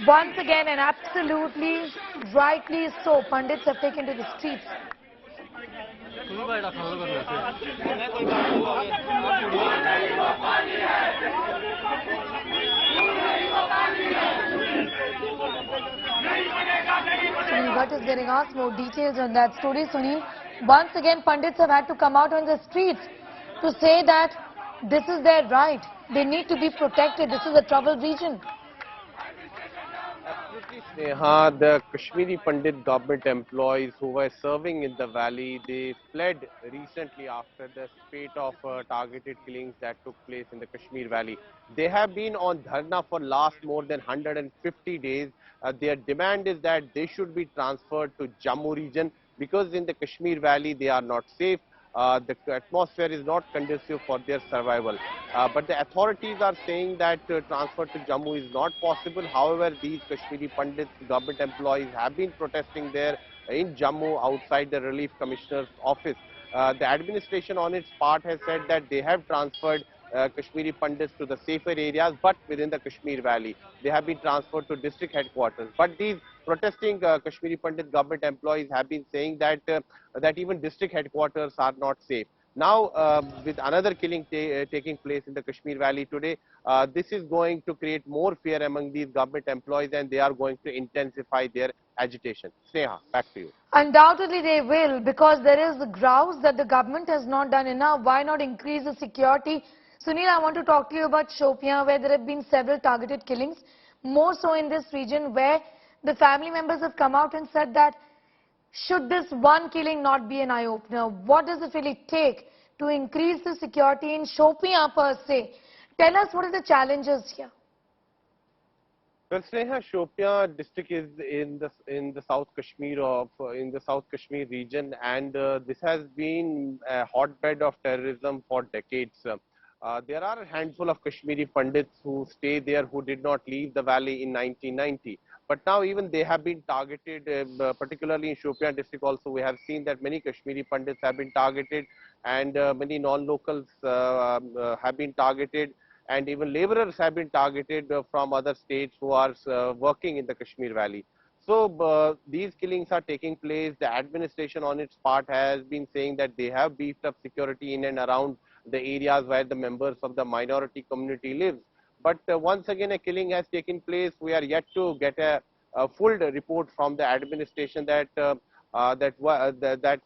Once again, and absolutely rightly so, Pandits have taken to the streets. Sunil Bhatt is getting us more details on that story. Sunil, once again, Pandits have had to come out on the streets to say that this is their right. They need to be protected. This is a troubled region. Absolutely, Sneha. The Kashmiri Pandit government employees who were serving in the valley, they fled recently after the spate of targeted killings that took place in the Kashmir valley. They have been on dharna for last more than 150 days. Their demand is that they should be transferred to Jammu region because in the Kashmir valley they are not safe. The atmosphere is not conducive for their survival. But the authorities are saying that transfer to Jammu is not possible. However, these Kashmiri Pandits, government employees have been protesting there in Jammu outside the Relief Commissioner's office. The administration on its part has said that they have transferred Kashmiri Pandits to the safer areas, but within the Kashmir Valley. They have been transferred to district headquarters. But these protesting Kashmiri Pandit government employees have been saying that that even district headquarters are not safe. Now, with another killing taking place in the Kashmir Valley today, this is going to create more fear among these government employees and they are going to intensify their agitation. Sneha, back to you. Undoubtedly they will, because there is the grouse that the government has not done enough. Why not increase the security? Sunil, I want to talk to you about Shopian, where there have been several targeted killings, more so in this region, where the family members have come out and said that should this one killing not be an eye-opener? What does it really take to increase the security in Shopian per se? Tell us what are the challenges here. Well, Sneha, Shopian district is in the South Kashmir of in the South Kashmir region, and this has been a hotbed of terrorism for decades. There are a handful of Kashmiri Pandits who stay there who did not leave the valley in 1990. But now even they have been targeted, particularly in Shopian district also. We have seen that many Kashmiri Pandits have been targeted and many non-locals have been targeted and even laborers have been targeted from other states who are working in the Kashmir Valley. So these killings are taking place. The administration on its part has been saying that they have beefed up security in and around the areas where the members of the minority community lives. But once again a killing has taken place. We are yet to get a full report from the administration that that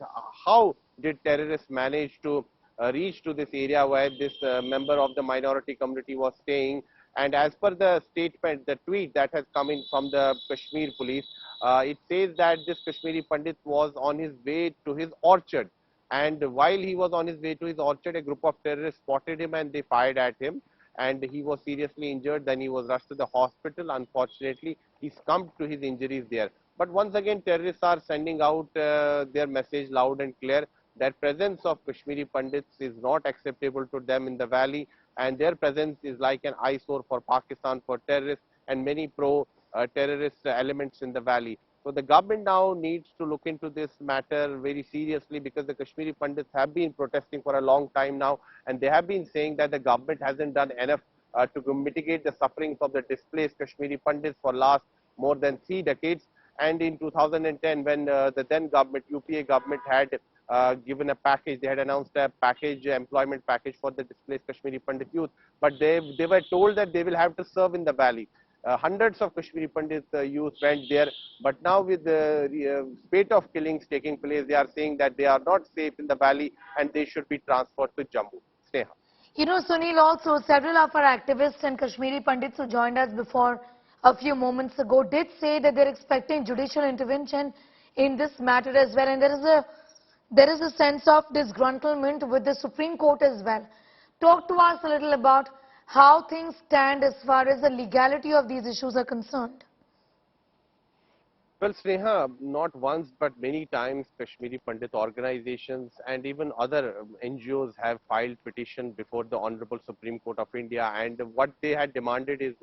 how did terrorists manage to reach to this area where this member of the minority community was staying. And as per the statement, the tweet that has come in from the Kashmir police, it says that this Kashmiri Pandit was on his way to his orchard. And while he was on his way to his orchard, a group of terrorists spotted him and they fired at him. And he was seriously injured. Then he was rushed to the hospital. Unfortunately, he succumbed to his injuries there. But once again, terrorists are sending out their message loud and clear that presence of Kashmiri Pandits is not acceptable to them in the valley, and their presence is like an eyesore for Pakistan, for terrorists and many pro-terrorist elements in the valley. So the government now needs to look into this matter very seriously because the Kashmiri Pandits have been protesting for a long time now and they have been saying that the government hasn't done enough to mitigate the sufferings of the displaced Kashmiri Pandits for last more than 3 decades. And in 2010, when the then government, UPA government had given a package, they had announced a package, employment package for the displaced Kashmiri Pandit youth, but they were told that they will have to serve in the valley. Hundreds of Kashmiri Pandit youth went there, but now with the spate of killings taking place, they are saying that they are not safe in the valley and they should be transferred to Jammu. Sneha. You know, Sunil, also several of our activists and Kashmiri Pandits who joined us before a few moments ago did say that they're expecting judicial intervention in this matter as well. And there is a sense of disgruntlement with the Supreme Court as well. Talk to us a little about how things stand as far as the legality of these issues are concerned. Well, Sneha, not once but many times Kashmiri Pandit organizations and even other NGOs have filed petition before the Honorable Supreme Court of India, and what they had demanded is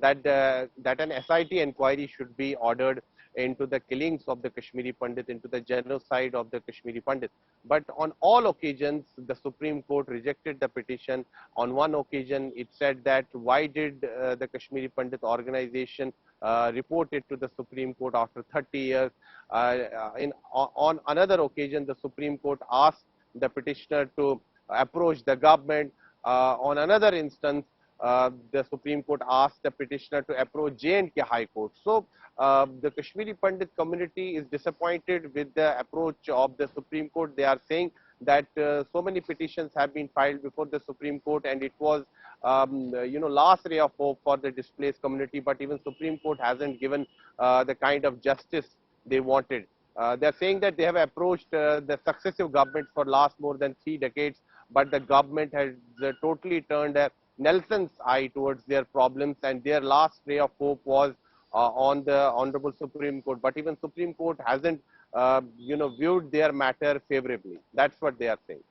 that that an SIT inquiry should be ordered into the killings of the Kashmiri Pandit, into the genocide of the Kashmiri Pandit. But on all occasions, the Supreme Court rejected the petition. On one occasion, it said that why did the Kashmiri Pandit organization report it to the Supreme Court after 30 years. On another occasion, the Supreme Court asked the petitioner to approach the government. On another instance, the Supreme Court asked the petitioner to approach J&K High Court. So the Kashmiri Pandit community is disappointed with the approach of the Supreme Court. They are saying that so many petitions have been filed before the Supreme Court, and it was last ray of hope for the displaced community, but even Supreme Court hasn't given the kind of justice they wanted. They're saying that they have approached the successive governments for last more than 3 decades, but the government has totally turned a Nelson's eye towards their problems, and their last ray of hope was on the Honorable Supreme Court. But even Supreme Court hasn't viewed their matter favorably. That's what they are saying.